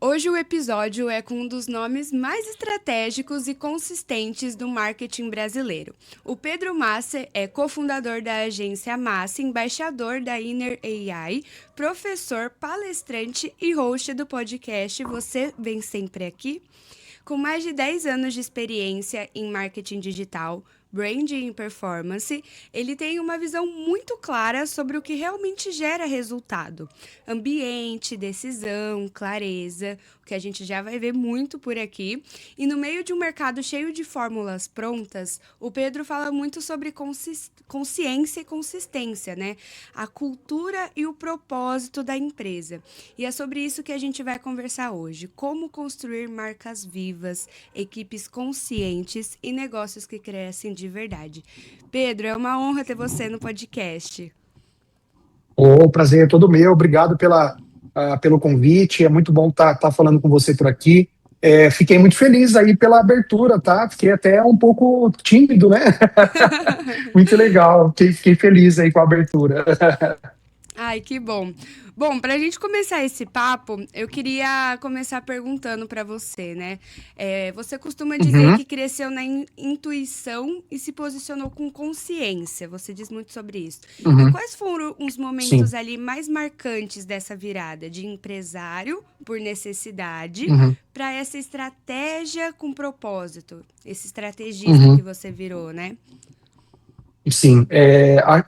Hoje o episódio é com um dos nomes mais estratégicos e consistentes do marketing brasileiro. O Pedro Masser é cofundador da agência Masser, embaixador da Inner AI, professor, palestrante e host do podcast Você Vem Sempre Aqui. Com mais de 10 anos de experiência em marketing digital, branding e performance, ele tem uma visão muito clara sobre o que realmente gera resultado. Ambiente, decisão, clareza, o que a gente já vai ver muito por aqui. E no meio de um mercado cheio de fórmulas prontas, o Pedro fala muito sobre consciência e consistência, né? A cultura e o propósito da empresa. E é sobre isso que a gente vai conversar hoje. Como construir marcas vivas, equipes conscientes e negócios que crescem de verdade. Pedro, é uma honra ter você no podcast. O prazer é todo meu, obrigado pelo convite, é muito bom estar falando com você por aqui. Fiquei muito feliz aí pela abertura, tá? Fiquei até um pouco tímido, né? Muito legal, fiquei feliz aí com a abertura. Ai, que bom. Bom, para a gente começar esse papo, eu queria começar perguntando para você, né? Você costuma dizer Uhum, que cresceu na intuição e se posicionou com consciência. Você diz muito sobre isso. E uhum, quais foram os momentos sim, ali mais marcantes dessa virada de empresário por necessidade uhum, para essa estratégia com propósito? Esse estrategista que uhum, você virou, né? sim.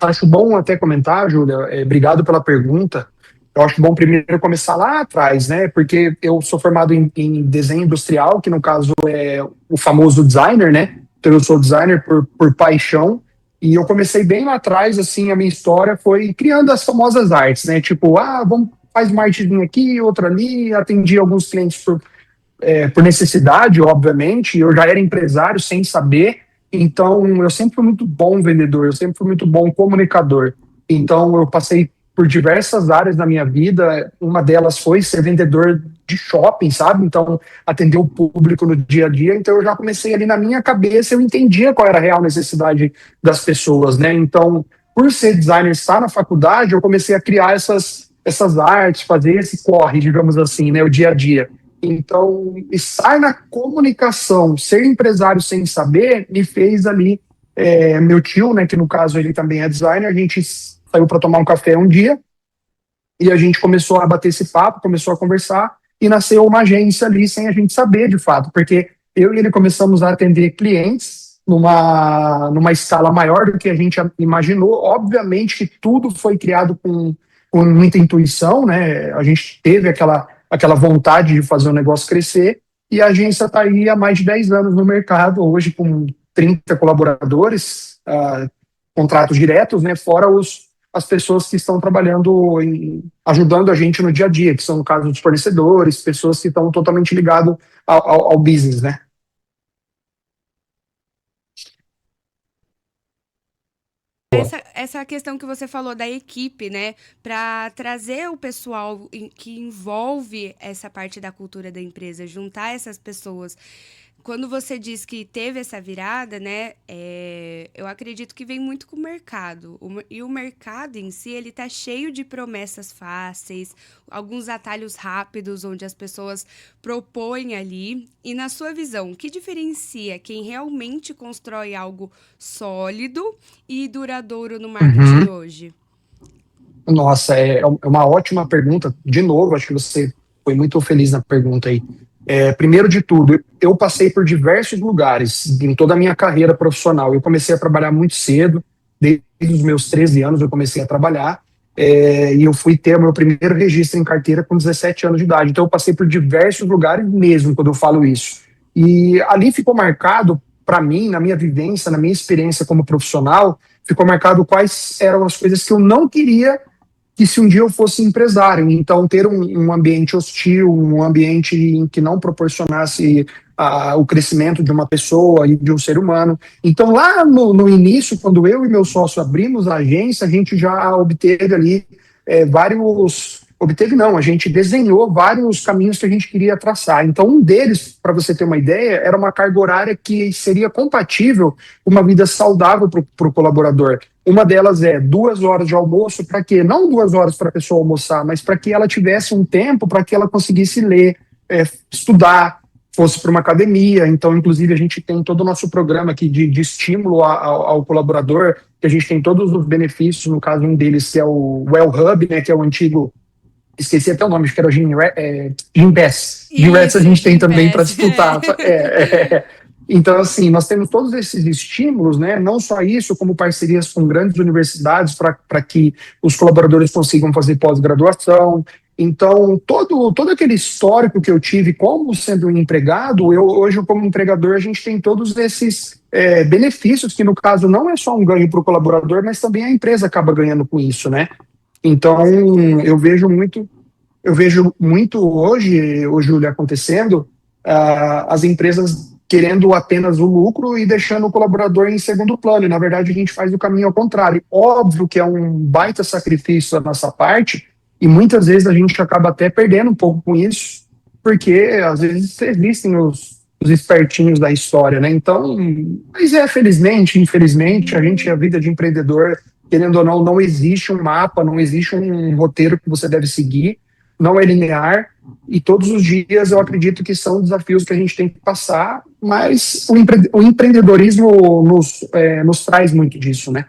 Acho bom até comentar, Júlia, obrigado pela pergunta. Eu acho bom primeiro começar lá atrás, né? Porque eu sou formado em desenho industrial, que no caso é o famoso designer, né? Então eu sou designer por paixão, e eu comecei bem lá atrás, assim, a minha história foi criando as famosas artes, né? Tipo, vamos, faz uma artezinha aqui, outra ali, atendi alguns clientes por necessidade, obviamente. Eu já era empresário sem saber, então eu sempre fui muito bom vendedor, eu sempre fui muito bom comunicador. Então eu passei por diversas áreas na minha vida, uma delas foi ser vendedor de shopping, sabe? Então atender o público no dia a dia. Então eu já comecei ali na minha cabeça, eu entendia qual era a real necessidade das pessoas, né? Então, por ser designer, estar na faculdade, eu comecei a criar essas artes, fazer esse corre, digamos assim, né? O dia a dia. Então, estar na comunicação, ser empresário sem saber, me fez ali. Meu tio, né, que no caso ele também é designer, a gente saiu para tomar um café um dia e a gente começou a bater esse papo, começou a conversar e nasceu uma agência ali sem a gente saber de fato, porque eu e ele começamos a atender clientes numa escala maior do que a gente imaginou. Obviamente que tudo foi criado com muita intuição, né? A gente teve aquela vontade de fazer o negócio crescer, e a agência está aí há mais de 10 anos no mercado, hoje com 30 colaboradores, contratos diretos, né? Fora as pessoas que estão trabalhando ajudando a gente no dia a dia, que são, no caso, dos fornecedores, pessoas que estão totalmente ligadas ao business, né? Boa. Essa questão que você falou da equipe, né, para trazer o pessoal que envolve essa parte da cultura da empresa, juntar essas pessoas. Quando você diz que teve essa virada, né, eu acredito que vem muito com o mercado. E o mercado em si, ele tá cheio de promessas fáceis, alguns atalhos rápidos, onde as pessoas propõem ali. E na sua visão, o que diferencia quem realmente constrói algo sólido e duradouro no marketing Uhum. hoje? Nossa, é uma ótima pergunta. De novo, acho que você foi muito feliz na pergunta aí. Primeiro de tudo, eu passei por diversos lugares em toda a minha carreira profissional. Eu comecei a trabalhar muito cedo, desde os meus 13 anos eu comecei a trabalhar, e eu fui ter o meu primeiro registro em carteira com 17 anos de idade. Então eu passei por diversos lugares mesmo quando eu falo isso. E ali ficou marcado, para mim, na minha vivência, na minha experiência como profissional, ficou marcado quais eram as coisas que eu não queria que se um dia eu fosse empresário. Então, ter um ambiente hostil, um ambiente em que não proporcionasse o crescimento de uma pessoa e de um ser humano. Então, lá no início, quando eu e meu sócio abrimos a agência, a gente já obteve ali vários. Obteve não, a gente desenhou vários caminhos que a gente queria traçar. Então, um deles, para você ter uma ideia, era uma carga horária que seria compatível com uma vida saudável para o colaborador. Uma delas é 2 horas de almoço, para quê? Não 2 horas para a pessoa almoçar, mas para que ela tivesse um tempo para que ela conseguisse ler, estudar, fosse para uma academia. Então, inclusive, a gente tem todo o nosso programa aqui de estímulo ao colaborador, que a gente tem todos os benefícios, no caso, um deles que é o Well Hub, né, que é o antigo, esqueci até o nome, acho que era o Gympass. Gympass a Isso, gente tem também para Gympass. disputar. Então, assim, nós temos todos esses estímulos, né? Não só isso, como parcerias com grandes universidades para que os colaboradores consigam fazer pós-graduação. Então, todo aquele histórico que eu tive como sendo um empregado, hoje, como empregador, a gente tem todos esses benefícios, que no caso não é só um ganho para o colaborador, mas também a empresa acaba ganhando com isso, né? Então, eu vejo muito hoje, o Júlio, acontecendo, as empresas querendo apenas o lucro e deixando o colaborador em segundo plano. E, na verdade, a gente faz o caminho ao contrário. Óbvio que é um baita sacrifício da nossa parte, e muitas vezes a gente acaba até perdendo um pouco com isso, porque às vezes existem os espertinhos da história, né? Então, mas felizmente, infelizmente, a vida de empreendedor, querendo ou não, não existe um mapa, não existe um roteiro que você deve seguir, não é linear, e todos os dias eu acredito que são desafios que a gente tem que passar, mas o empreendedorismo nos traz muito disso, né?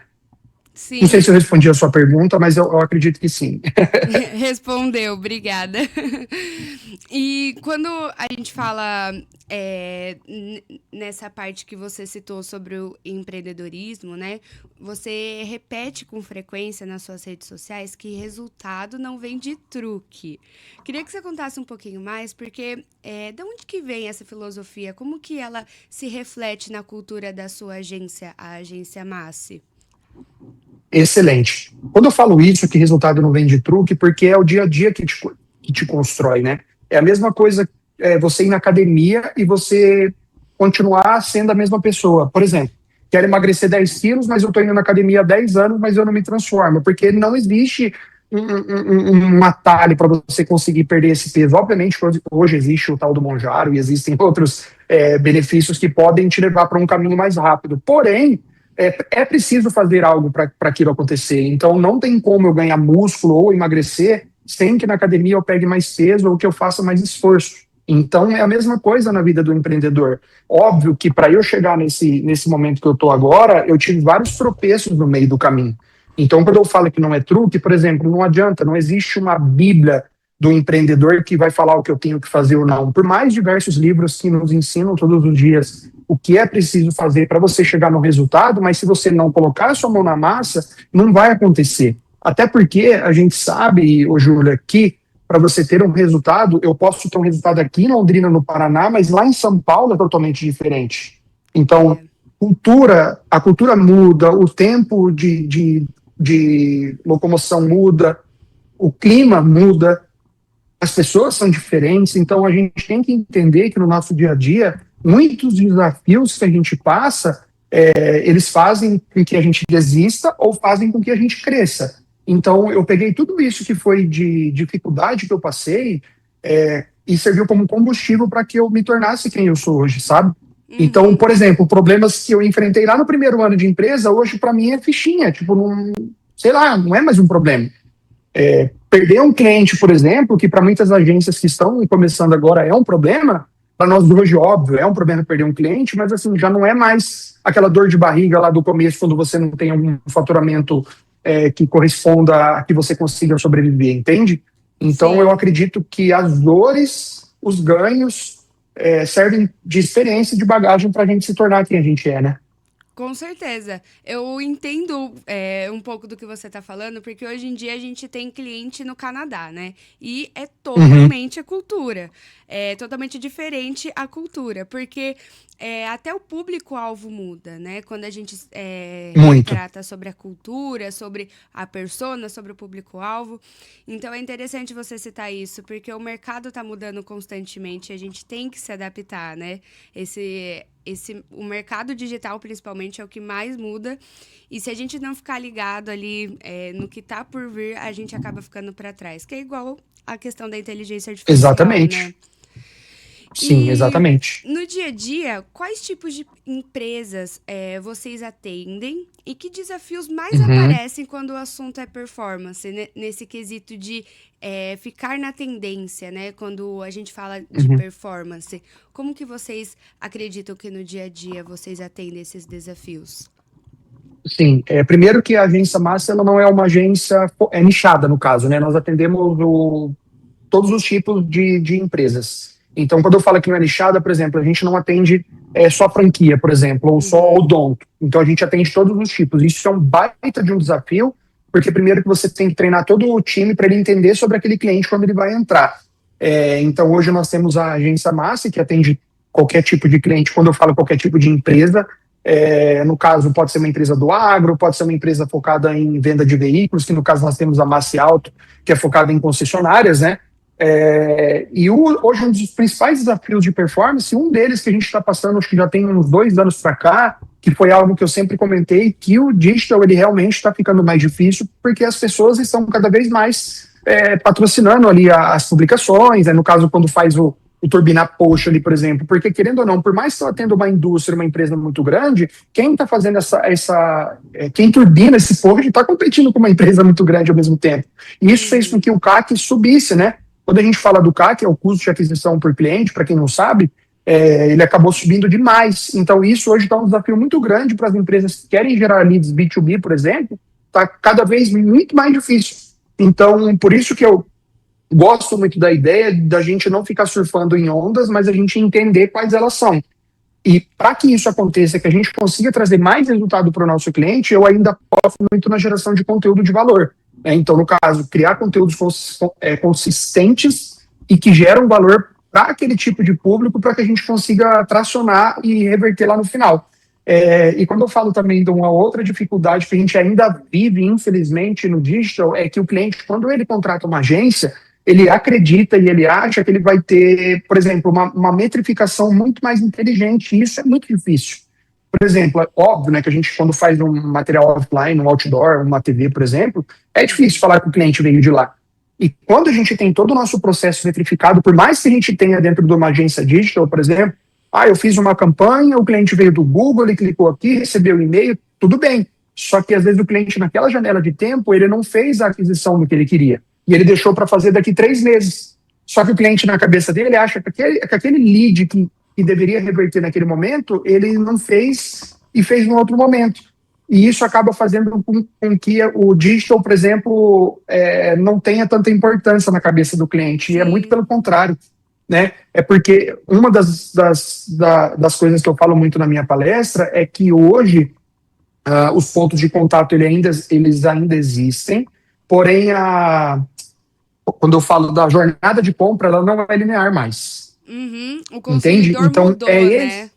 Não sei Sim. se eu respondi a sua pergunta, mas eu acredito que sim. Respondeu, obrigada. E quando a gente fala nessa parte que você citou sobre o empreendedorismo, né? Você repete com frequência nas suas redes sociais que resultado não vem de truque. Queria que você contasse um pouquinho mais, porque de onde que vem essa filosofia? Como que ela se reflete na cultura da sua agência, a agência Massi? Excelente. Quando eu falo isso, que resultado não vem de truque, porque é o dia a dia que te constrói, né? É a mesma coisa você ir na academia e você continuar sendo a mesma pessoa. Por exemplo, quero emagrecer 10 quilos, mas eu estou indo na academia há 10 anos, mas eu não me transformo, porque não existe um atalho para você conseguir perder esse peso. Obviamente, hoje existe o tal do Monjaro e existem outros benefícios que podem te levar para um caminho mais rápido. Porém, é preciso fazer algo para aquilo acontecer. Então, não tem como eu ganhar músculo ou emagrecer sem que na academia eu pegue mais peso ou que eu faça mais esforço. Então, é a mesma coisa na vida do empreendedor. Óbvio que para eu chegar nesse momento que eu estou agora, eu tive vários tropeços no meio do caminho. Então, quando eu falo que não é truque, por exemplo, não adianta, não existe uma bíblia do empreendedor que vai falar o que eu tenho que fazer ou não. Por mais diversos livros que nos ensinam todos os dias o que é preciso fazer para você chegar no resultado, mas se você não colocar a sua mão na massa, não vai acontecer. Até porque a gente sabe, ô Júlia, que para você ter um resultado, eu posso ter um resultado aqui em Londrina, no Paraná, mas lá em São Paulo é totalmente diferente. Então, a cultura muda, o tempo de locomoção muda, o clima muda, as pessoas são diferentes, então a gente tem que entender que no nosso dia a dia, muitos desafios que a gente passa, eles fazem com que a gente desista ou fazem com que a gente cresça. Então eu peguei tudo isso que foi de dificuldade que eu passei e serviu como combustível para que eu me tornasse quem eu sou hoje, sabe? Então, por exemplo, problemas que eu enfrentei lá no primeiro ano de empresa, hoje para mim é fichinha, tipo, não, sei lá, não é mais um problema. Perder um cliente, por exemplo, que para muitas agências que estão começando agora é um problema, para nós hoje, óbvio, é um problema perder um cliente, mas assim, já não é mais aquela dor de barriga lá do começo, quando você não tem algum faturamento que corresponda a que você consiga sobreviver, entende? Então, Sim. eu acredito que as dores, os ganhos, servem de experiência e de bagagem para a gente se tornar quem a gente é, né? Com certeza. Eu entendo um pouco do que você está falando, porque hoje em dia a gente tem cliente no Canadá, né? E é Uhum. totalmente a cultura. É totalmente diferente a cultura, porque até o público-alvo muda, né? Quando a gente Muito. retrata sobre a cultura, sobre a persona, sobre o público-alvo. Então é interessante você citar isso, porque o mercado está mudando constantemente e a gente tem que se adaptar, né? O mercado digital, principalmente, é o que mais muda. E se a gente não ficar ligado ali no que tá por vir, a gente acaba ficando para trás. Que é igual a questão da inteligência artificial, né? Exatamente. Sim, E exatamente. no dia a dia, quais tipos de empresas vocês atendem e que desafios mais Uhum, aparecem quando o assunto é performance, né? Nesse quesito de ficar na tendência, né? Quando a gente fala de uhum. performance, como que vocês acreditam que no dia a dia vocês atendem esses desafios? Sim, primeiro que a agência Massa ela não é uma agência nichada, no caso, né? Nós atendemos todos os tipos de empresas. Então, quando eu falo que não é nichada, por exemplo, a gente não atende só franquia, por exemplo, ou só Uhum. odonto. Então, a gente atende todos os tipos. Isso é um baita de um desafio, porque primeiro que você tem que treinar todo o time para ele entender sobre aquele cliente quando ele vai entrar. Então, hoje nós temos a agência Massa, que atende qualquer tipo de cliente. Quando eu falo qualquer tipo de empresa, no caso, pode ser uma empresa do agro, pode ser uma empresa focada em venda de veículos, que no caso nós temos a Massi Auto, que é focada em concessionárias, né? Hoje um dos principais desafios de performance, um deles que a gente está passando, acho que já tem uns 2 anos para cá, que foi algo que eu sempre comentei, que o digital ele realmente está ficando mais difícil, porque as pessoas estão cada vez mais patrocinando ali as publicações, no caso quando faz o turbinar post ali, por exemplo, porque querendo ou não, por mais que ela tendo uma indústria, uma empresa muito grande, quem está fazendo quem turbina esse post está competindo com uma empresa muito grande ao mesmo tempo. E isso fez com Uhum. que o CAC subisse, né? Quando a gente fala do CAC, é o custo de aquisição por cliente, para quem não sabe, ele acabou subindo demais. Então, isso hoje está um desafio muito grande para as empresas que querem gerar leads B2B, por exemplo, está cada vez muito mais difícil. Então, por isso que eu gosto muito da ideia da gente não ficar surfando em ondas, mas a gente entender quais elas são. E para que isso aconteça, que a gente consiga trazer mais resultado para o nosso cliente, eu ainda aposto muito na geração de conteúdo de valor. Então, no caso, criar conteúdos consistentes e que geram valor para aquele tipo de público, para que a gente consiga tracionar e reverter lá no final. E quando eu falo também de uma outra dificuldade que a gente ainda vive, infelizmente, no digital, é que o cliente, quando ele contrata uma agência, ele acredita e ele acha que ele vai ter, por exemplo, uma metrificação muito mais inteligente, e isso é muito difícil. Por exemplo, é óbvio, né, que a gente, quando faz um material offline, um outdoor, uma TV, por exemplo, é difícil falar que o cliente veio de lá. E quando a gente tem todo o nosso processo metrificado, por mais que a gente tenha dentro de uma agência digital, por exemplo, eu fiz uma campanha, o cliente veio do Google, ele clicou aqui, recebeu o e-mail, tudo bem. Só que às vezes o cliente, naquela janela de tempo, ele não fez a aquisição do que ele queria. E ele deixou para fazer daqui 3 meses. Só que o cliente, na cabeça dele, acha que aquele lead que deveria reverter naquele momento, ele não fez e fez em outro momento. E isso acaba fazendo com que o digital, por exemplo, não tenha tanta importância na cabeça do cliente. E é muito Sim. pelo contrário. Né? É porque uma das coisas que eu falo muito na minha palestra é que hoje os pontos de contato eles ainda existem, porém quando eu falo da jornada de compra, ela não é linear mais, Uhum. O entende? consumidor Então, mudou, né?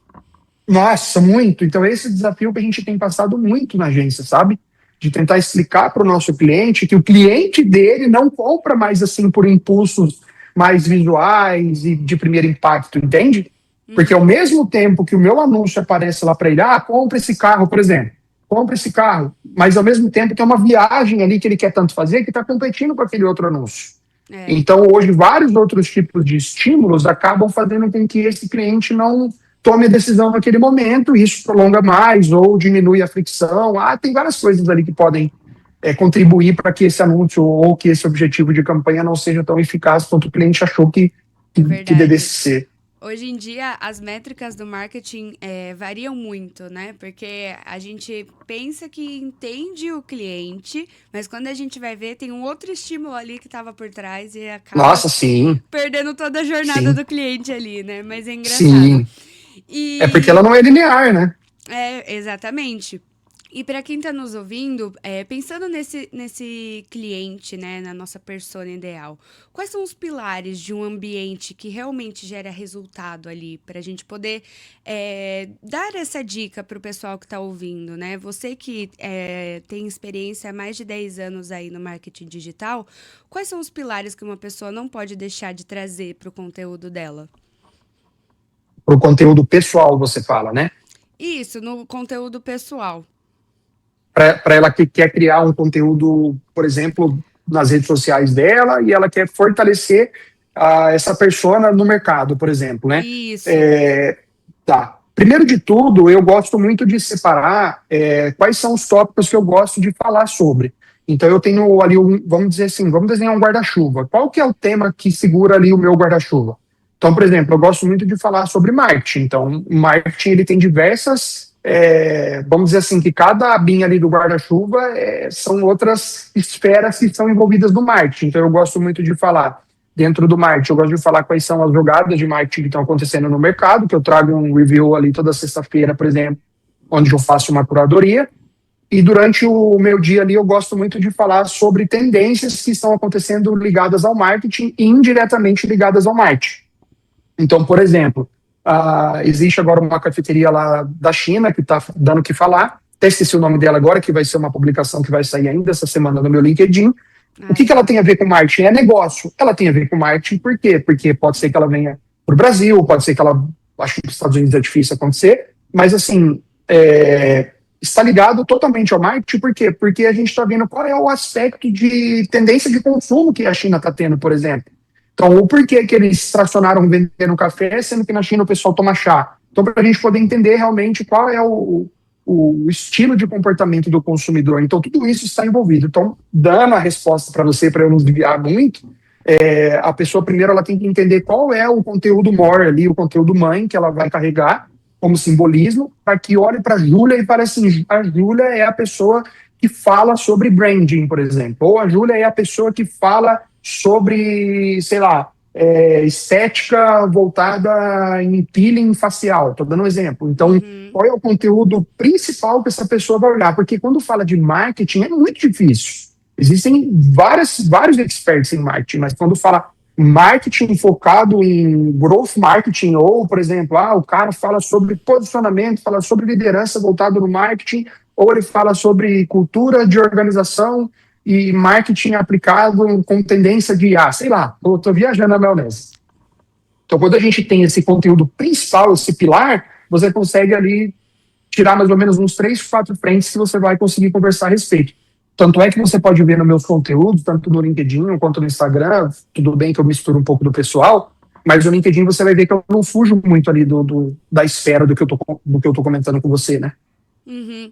nossa, muito. Então, esse desafio que a gente tem passado muito na agência, sabe? De tentar explicar para o nosso cliente que o cliente dele não compra mais assim por impulsos mais visuais e de primeiro impacto, entende? Porque ao Uhum. mesmo tempo que o meu anúncio aparece lá para ele, compra esse carro, por exemplo, compra esse carro, mas ao mesmo tempo tem uma viagem ali que ele quer tanto fazer que está competindo com aquele outro anúncio. É, Então, hoje, vários outros tipos de estímulos acabam fazendo com que esse cliente não tome a decisão naquele momento, e isso prolonga mais ou diminui a fricção. Tem várias coisas ali que podem contribuir para que esse anúncio ou que esse objetivo de campanha não seja tão eficaz quanto o cliente achou é que devesse verdade. ser. Hoje em dia, as métricas do marketing variam muito, né? Porque a gente pensa que entende o cliente, mas quando a gente vai ver, tem um outro estímulo ali que estava por trás e acaba Nossa, sim, perdendo toda a jornada sim, do cliente ali, né? Mas é engraçado. sim. É porque ela E não é linear, né? exatamente. E para quem está nos ouvindo, pensando nesse cliente, né, na nossa persona ideal, quais são os pilares de um ambiente que realmente gera resultado ali, para a gente poder dar essa dica para o pessoal que está ouvindo, né? Você que tem experiência há mais de 10 anos aí no marketing digital, quais são os pilares que uma pessoa não pode deixar de trazer para o conteúdo dela? Para o conteúdo pessoal, você fala, né? Isso, no conteúdo pessoal. Para ela que quer criar um conteúdo, por exemplo, nas redes sociais dela, e ela quer fortalecer. essa persona no mercado, por exemplo, né? Isso. Tá. Primeiro de tudo, eu gosto muito de separar quais são os tópicos que eu gosto de falar sobre. Então, eu tenho ali, vamos dizer assim, vamos desenhar um guarda-chuva. Qual que é o tema que segura ali o meu guarda-chuva? Então, por exemplo, eu gosto muito de falar sobre marketing. Então, o marketing, ele tem diversas, vamos dizer assim, que cada abinha ali do guarda-chuva são outras esferas que são envolvidas no marketing. Então, eu gosto muito de falar dentro do marketing. Eu gosto de falar quais são as jogadas de marketing que estão acontecendo no mercado, que eu trago um review ali toda sexta-feira, por exemplo, onde eu faço uma curadoria. E durante o meu dia ali, eu gosto muito de falar sobre tendências que estão acontecendo ligadas ao marketing e indiretamente ligadas ao marketing. Então, por exemplo, existe agora uma cafeteria lá da China que está dando o que falar. Até esqueci o nome dela agora, que vai ser uma publicação que vai sair ainda essa semana no meu LinkedIn. O que ela tem a ver com marketing? É negócio. Ela tem a ver com marketing por quê? Porque pode ser que ela venha para o Brasil, pode ser que ela... Acho que nos Estados Unidos é difícil acontecer, mas assim, está ligado totalmente ao marketing, por quê? Porque a gente está vendo qual é o aspecto de tendência de consumo que a China está tendo, por exemplo. Então, o porquê que eles tracionaram vendendo café, sendo que na China o pessoal toma chá. Então, para a gente poder entender realmente qual é o estilo de comportamento do consumidor. Então, tudo isso está envolvido. Então, dando a resposta para você, para eu não desviar muito, a pessoa primeiro ela tem que entender qual é o conteúdo maior ali, o conteúdo mãe que ela vai carregar como simbolismo, para que olhe para a Júlia e fale assim, a Júlia é a pessoa que fala sobre branding, por exemplo, ou a Júlia é a pessoa que fala sobre, sei lá, estética voltada em peeling facial, estou dando um exemplo. Então, qual é o conteúdo principal que essa pessoa vai olhar? Porque quando fala de marketing é muito difícil. Existem vários experts em marketing, mas quando fala marketing focado em growth marketing, ou, por exemplo, o cara fala sobre posicionamento, fala sobre liderança voltado no marketing, ou ele fala sobre cultura de organização e marketing aplicado com tendência de sei lá, eu estou viajando na maionese. Então, quando a gente tem esse conteúdo principal, esse pilar, você consegue ali tirar mais ou menos uns 3, 4 frentes que você vai conseguir conversar a respeito. Tanto é que você pode ver nos meus conteúdos, tanto no LinkedIn quanto no Instagram, tudo bem que eu misturo um pouco do pessoal, mas no LinkedIn você vai ver que eu não fujo muito ali da esfera do que eu tô comentando com você, né? Uhum.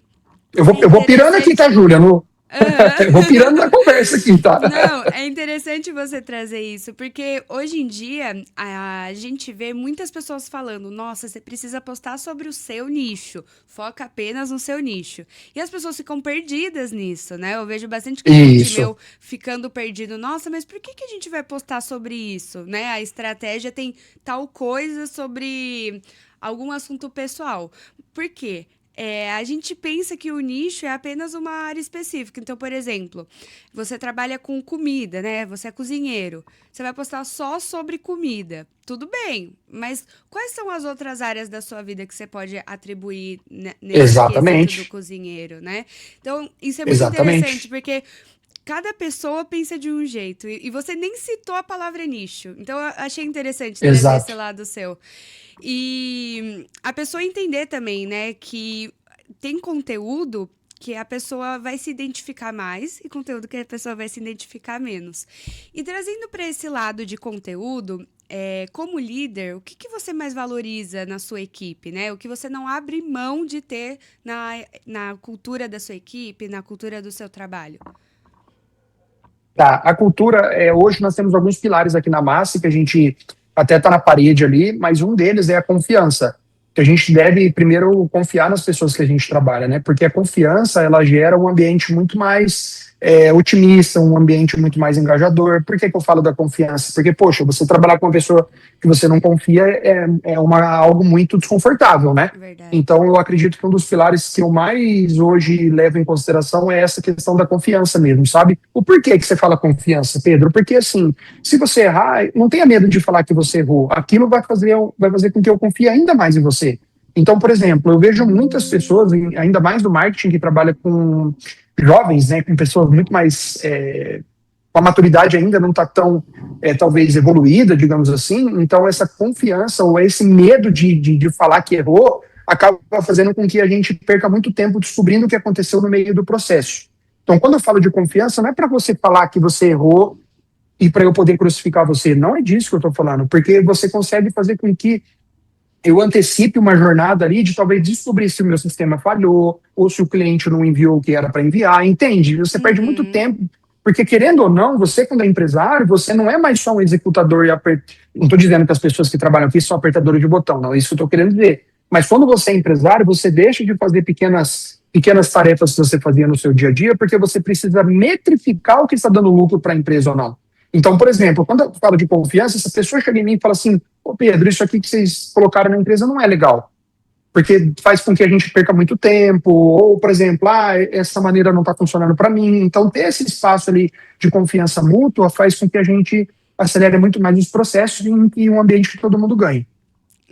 Eu vou pirando aqui, tá, Júlia? Eu vou pirando na conversa aqui, tá? Não, é interessante você trazer isso, porque hoje em dia a gente vê muitas pessoas falando, nossa, você precisa postar sobre o seu nicho, foca apenas no seu nicho. E as pessoas ficam perdidas nisso, né? Eu vejo bastante cliente meu ficando perdido, nossa, mas por que a gente vai postar sobre isso, né? A estratégia tem tal coisa sobre algum assunto pessoal. Por quê? A gente pensa que o nicho é apenas uma área específica. Então, por exemplo, você trabalha com comida, né? Você é cozinheiro. Você vai postar só sobre comida. Tudo bem, mas quais são as outras áreas da sua vida que você pode atribuir nesse quesito do cozinheiro, né? Então, isso é muito interessante, porque cada pessoa pensa de um jeito. E você nem citou a palavra nicho. Então, eu achei interessante trazer esse lado seu. E a pessoa entender também, né, que tem conteúdo que a pessoa vai se identificar mais e conteúdo que a pessoa vai se identificar menos. E trazendo para esse lado de conteúdo, como líder, o que você mais valoriza na sua equipe, né? O que você não abre mão de ter na cultura da sua equipe, na cultura do seu trabalho? Tá, a cultura, hoje nós temos alguns pilares aqui na Massa que a gente até está na parede ali, mas um deles é a confiança, que a gente deve primeiro confiar nas pessoas que a gente trabalha, né? Porque a confiança, ela gera um ambiente muito mais otimista, um ambiente muito mais engajador. Por que eu falo da confiança? Porque, poxa, você trabalhar com uma pessoa que você não confia algo muito desconfortável, né? Verdade. Então, eu acredito que um dos pilares que eu mais hoje levo em consideração é essa questão da confiança mesmo, sabe? O porquê que você fala confiança, Pedro? Porque, assim, se você errar, não tenha medo de falar que você errou. Aquilo vai fazer com que eu confie ainda mais em você. Então, por exemplo, eu vejo muitas pessoas, ainda mais do marketing, que trabalha com jovens, né, com pessoas muito mais com a maturidade ainda não está tão talvez evoluída, digamos assim. Então essa confiança ou esse medo de falar que errou acaba fazendo com que a gente perca muito tempo descobrindo o que aconteceu no meio do processo. Então quando eu falo de confiança, não é para você falar que você errou e para eu poder crucificar você. Não é disso que eu estou falando, porque você consegue fazer com que eu antecipe uma jornada ali de talvez descobrir se o meu sistema falhou, ou se o cliente não enviou o que era para enviar, entende? Você perde muito tempo, porque querendo ou não, você quando é empresário, você não é mais só um executador e não estou dizendo que as pessoas que trabalham aqui são apertadores de botão, não é isso que eu estou querendo dizer. Mas quando você é empresário, você deixa de fazer pequenas tarefas que você fazia no seu dia a dia, porque você precisa metrificar o que está dando lucro para a empresa ou não. Então, por exemplo, quando eu falo de confiança, essa pessoa chega em mim e fala assim: ô Pedro, isso aqui que vocês colocaram na empresa não é legal, porque faz com que a gente perca muito tempo, ou, por exemplo, essa maneira não está funcionando para mim. Então, ter esse espaço ali de confiança mútua faz com que a gente acelere muito mais os processos e um ambiente que todo mundo ganhe.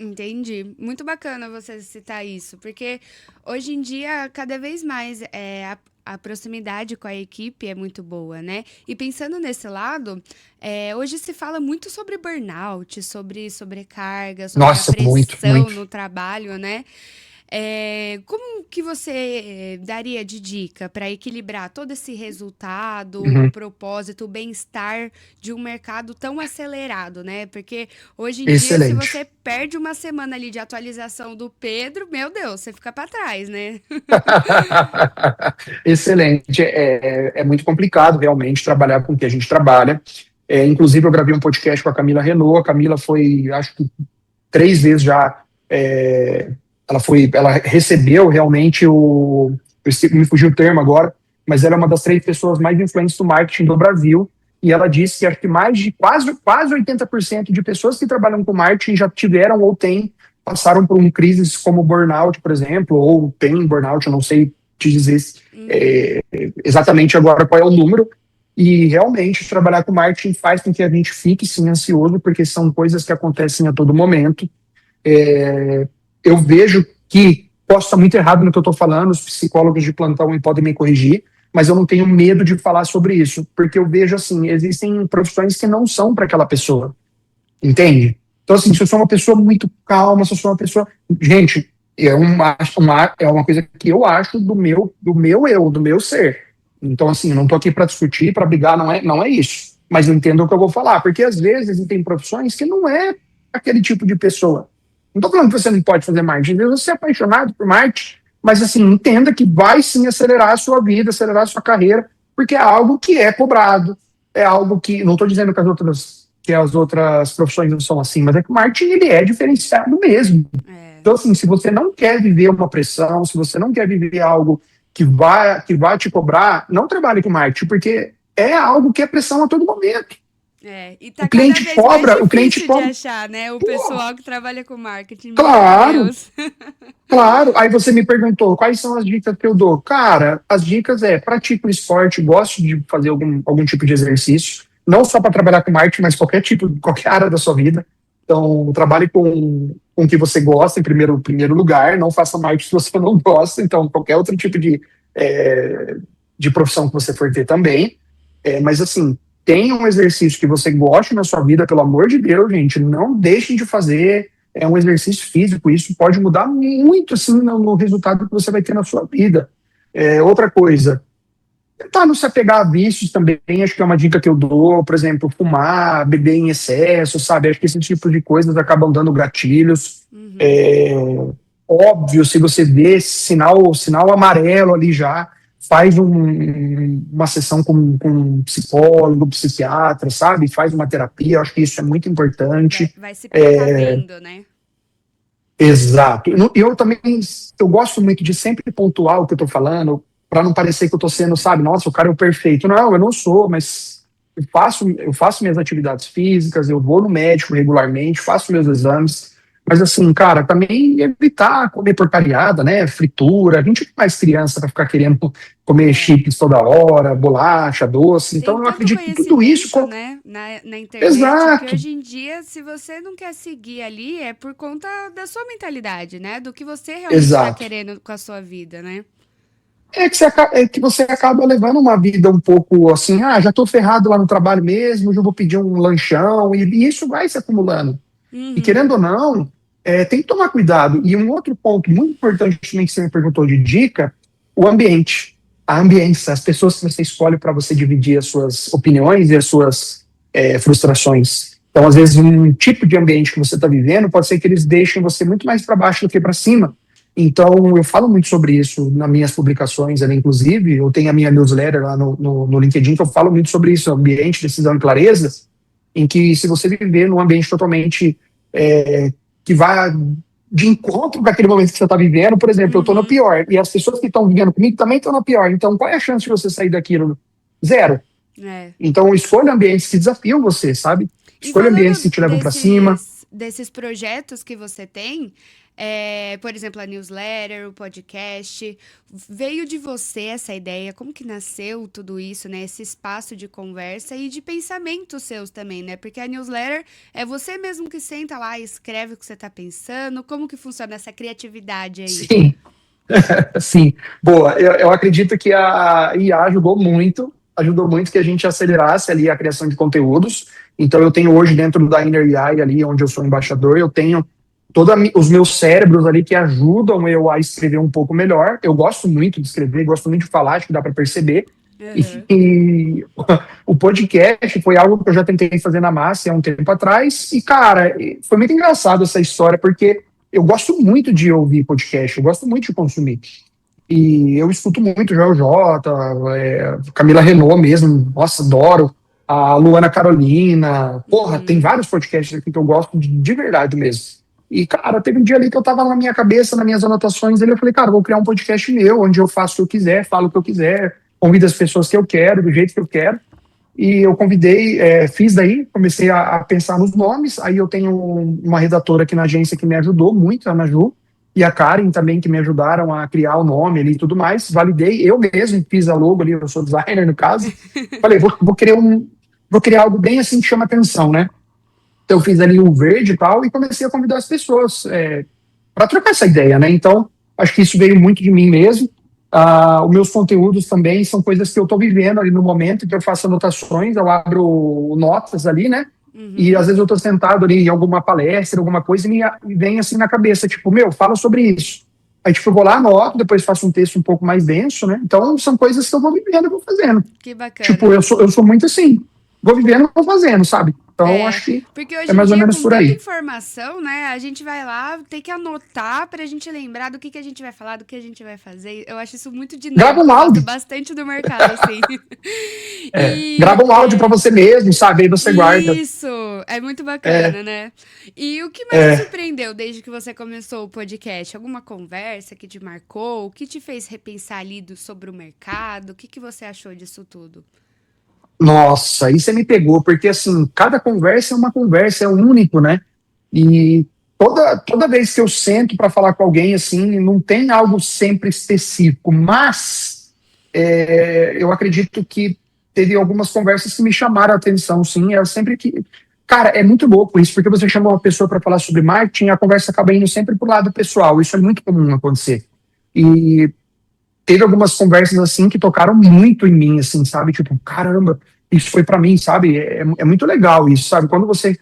Entendi. Muito bacana você citar isso, porque hoje em dia, cada vez mais, a proximidade com a equipe é muito boa, né? E pensando nesse lado, hoje se fala muito sobre burnout, sobre sobrecarga, sobre a Nossa, muito, pressão muito. no trabalho, né? Como que você daria de dica para equilibrar todo esse resultado, o Uhum. propósito, o bem-estar de um mercado tão acelerado, né? Porque hoje em dia, se Excelente. você perde uma semana ali de atualização do Pedro, meu Deus, você fica para trás, né? Excelente. É muito complicado realmente trabalhar com o que a gente trabalha. Inclusive, eu gravei um podcast com a Camila Renault. A Camila foi, acho que 3 vezes já. Ela recebeu realmente me fugiu o termo agora, mas ela é uma das 3 pessoas mais influentes do marketing do Brasil. E ela disse que acho que mais de quase 80% de pessoas que trabalham com marketing já tiveram ou passaram por um crises como burnout, por exemplo, ou tem burnout, eu não sei te dizer é, exatamente agora qual é o número. E realmente trabalhar com marketing faz com que a gente fique sim ansioso, porque são coisas que acontecem a todo momento. Eu vejo que posso estar muito errado no que eu estou falando, os psicólogos de plantão podem me corrigir, mas eu não tenho medo de falar sobre isso, porque eu vejo assim, existem profissões que não são para aquela pessoa, entende? Então, assim, se eu sou uma pessoa muito calma, se eu sou uma pessoa... Gente, é uma coisa que eu acho do meu ser. Então, assim, eu não estou aqui para discutir, para brigar, não é isso. Mas eu entendo o que eu vou falar, porque às vezes existem profissões que não é aquele tipo de pessoa. Não estou falando que você não pode fazer marketing, às vezes você é apaixonado por marketing, mas assim, entenda que vai sim acelerar a sua vida, acelerar a sua carreira, porque é algo que é cobrado, é algo que, não estou dizendo que as outras profissões não são assim, mas é que o marketing ele é diferenciado mesmo. É, Então, assim, se você não quer viver uma pressão, se você não quer viver algo que vai te cobrar, não trabalhe com marketing, porque é algo que é pressão a todo momento. e O tá cada cliente vez mais cobra, o cliente difícil de cobra, achar, né? O pô, pessoal que trabalha com marketing, meu claro, Deus. claro. Aí você me perguntou quais são as dicas que eu dou. Cara, as dicas pratique o esporte, goste de fazer algum tipo de exercício, não só para trabalhar com marketing, mas qualquer área da sua vida. Então, trabalhe com o que você gosta em primeiro lugar, não faça marketing se você não gosta, então qualquer outro tipo de profissão que você for ter também. Mas assim, tenha um exercício que você goste na sua vida, pelo amor de Deus, gente, não deixem de fazer. É um exercício físico, isso pode mudar muito assim no resultado que você vai ter na sua vida. Outra coisa, tentar não se apegar a vícios também, acho que é uma dica que eu dou, por exemplo, fumar, beber em excesso, sabe? Acho que esse tipo de coisas acabam dando gatilhos. Uhum. É, óbvio, se você vê esse sinal amarelo ali já, faz uma sessão com um psicólogo, psiquiatra, sabe? Faz uma terapia, eu acho que isso é muito Vai, importante. vai se precavendo, né? Exato. Eu também eu gosto muito de sempre pontuar o que eu estou falando, para não parecer que eu estou sendo, sabe, nossa, o cara é o perfeito. Não, eu não sou, mas eu faço minhas atividades físicas, eu vou no médico regularmente, faço meus exames. Mas assim, cara, também evitar comer porcariada, né? Fritura. A gente não é mais criança para ficar querendo comer É. chips toda hora, bolacha, doce. Tem Então eu tanto acredito que tudo isso. conhecimento, né, na internet, que Exato, hoje em dia, se você não quer seguir ali, é por conta da sua mentalidade, né? Do que você realmente está exato. querendo com a sua vida, né? É que você acaba levando uma vida um pouco assim, já estou ferrado lá no trabalho mesmo, já vou pedir um lanchão, e isso vai se acumulando. E Uhum. querendo ou não, tem que tomar cuidado. E um outro ponto muito importante também que você me perguntou de dica, o ambiente. A ambiência, as pessoas que você escolhe para você dividir as suas opiniões e as suas frustrações. Então, às vezes, um tipo de ambiente que você está vivendo pode ser que eles deixem você muito mais para baixo do que para cima. Então, eu falo muito sobre isso nas minhas publicações, ali, inclusive, eu tenho a minha newsletter lá no LinkedIn, que eu falo muito sobre isso, ambiente, decisão e clareza, em que se você viver num ambiente totalmente que vai de encontro com aquele momento que você está vivendo, por exemplo, eu estou no pior, e as pessoas que estão vivendo comigo também estão no pior, então qual é a chance de você sair daquilo? Zero. Então, escolha ambientes que desafiam você, sabe? Escolha ambientes que te levam para cima. Desses projetos que você tem, por exemplo, a newsletter, o podcast, veio de você essa ideia? Como que nasceu tudo isso, né? Esse espaço de conversa e de pensamentos seus também, né? Porque a newsletter é você mesmo que senta lá e escreve o que você está pensando. Como que funciona essa criatividade aí? Sim, sim. Boa, eu acredito que a IA ajudou muito que a gente acelerasse ali a criação de conteúdos. Então, eu tenho hoje dentro da Inner AI, ali onde eu sou embaixador, eu tenho todos os meus cérebros ali que ajudam eu a escrever um pouco melhor. Eu gosto muito de escrever, gosto muito de falar, acho que dá para perceber. E o podcast foi algo que eu já tentei fazer na Massa há um tempo atrás. E, cara, foi muito engraçado essa história, porque eu gosto muito de ouvir podcast, eu gosto muito de consumir. E eu escuto muito Joel J, Camila Renault mesmo, nossa, adoro. A Luana Carolina, porra, tem vários podcasts aqui que eu gosto de verdade mesmo. E, cara, teve um dia ali que eu tava na minha cabeça, nas minhas anotações, eu falei, cara, vou criar um podcast meu, onde eu faço o que eu quiser, falo o que eu quiser, convido as pessoas que eu quero, do jeito que eu quero. E eu convidei, fiz daí, comecei a pensar nos nomes, aí eu tenho uma redatora aqui na agência que me ajudou muito, a Ana Ju, e a Karen também, que me ajudaram a criar o nome ali e tudo mais, validei, eu mesmo fiz a logo ali, eu sou designer no caso, falei, vou criar algo bem assim que chama atenção, né? Então eu fiz ali o verde e tal, e comecei a convidar as pessoas para trocar essa ideia, né? Então, acho que isso veio muito de mim mesmo. Os meus conteúdos também são coisas que eu estou vivendo ali no momento, que eu faço anotações, eu abro notas ali, né? E às vezes eu estou sentado ali em alguma palestra, alguma coisa, e me vem assim na cabeça, tipo, fala sobre isso. Aí, tipo, eu vou lá, anoto, depois faço um texto um pouco mais denso, né? Então, são coisas que eu vou vivendo e vou fazendo. Que bacana. Tipo, eu sou muito assim, vou vivendo e vou fazendo, sabe? Então, acho que porque hoje é mais em ou dia, menos com por tanta aí. informação, né? A gente vai lá, tem que anotar pra gente lembrar do que a gente vai falar, do que a gente vai fazer. Eu acho isso muito Grava dinâmico. um Eu gosto áudio. bastante do mercado, assim. Grava um áudio para você mesmo, sabe? Aí você guarda. Isso, é muito bacana, né? E o que mais te surpreendeu desde que você começou o podcast? Alguma conversa que te marcou? O que te fez repensar ali sobre o mercado? O que você achou disso tudo? Nossa, aí você me pegou, porque assim, cada conversa é uma conversa, é único, né? E toda vez que eu sento para falar com alguém, assim, não tem algo sempre específico, mas eu acredito que teve algumas conversas que me chamaram a atenção, sim, é sempre que... Cara, é muito louco isso, porque você chama uma pessoa para falar sobre marketing, a conversa acaba indo sempre pro lado pessoal, isso é muito comum acontecer. E teve algumas conversas assim que tocaram muito em mim, assim, sabe? Tipo, caramba, isso foi para mim, sabe? É muito legal isso, sabe? Quando você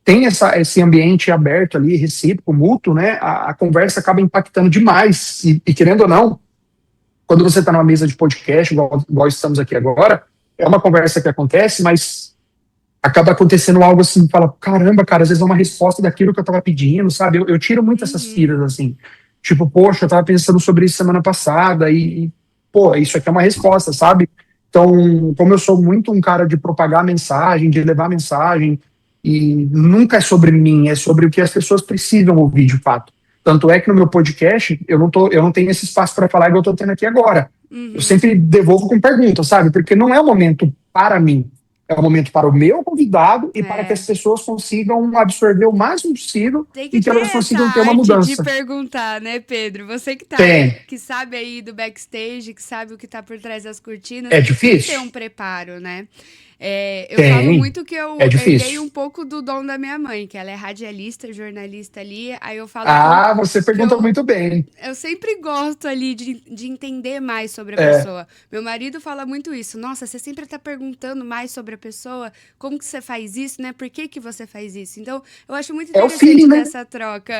tem esse ambiente aberto ali, recíproco, mútuo, né? A conversa acaba impactando demais. E querendo ou não, quando você está numa mesa de podcast, igual estamos aqui agora, é uma conversa que acontece, mas acaba acontecendo algo assim, fala, caramba, cara, às vezes é uma resposta daquilo que eu estava pedindo, sabe? Eu tiro muito essas tiras, assim. Tipo, poxa, eu tava pensando sobre isso semana passada pô, isso aqui é uma resposta, sabe? Então, como eu sou muito um cara de propagar mensagem, de levar mensagem, e nunca é sobre mim, é sobre o que as pessoas precisam ouvir de fato. Tanto é que no meu podcast, eu não tenho esse espaço para falar igual eu tô tendo aqui agora. Eu sempre devolvo com perguntas, sabe? Porque não é o momento para mim. É o momento para o meu convidado e para que as pessoas consigam absorver o máximo possível e que elas consigam ter uma mudança. De perguntar, né, Pedro? Você que sabe aí do backstage, que sabe o que tá por trás das cortinas. É difícil. Tem que ter um preparo, né? Eu falo muito que eu herdei um pouco do dom da minha mãe, que ela é radialista, jornalista ali. Aí eu falo você pergunta muito bem. Eu sempre gosto ali de entender mais sobre a pessoa. Meu marido fala muito isso. Nossa, você sempre tá perguntando mais sobre a pessoa. Como que você faz isso, né? Por que você faz isso? Então, eu acho muito interessante essa troca.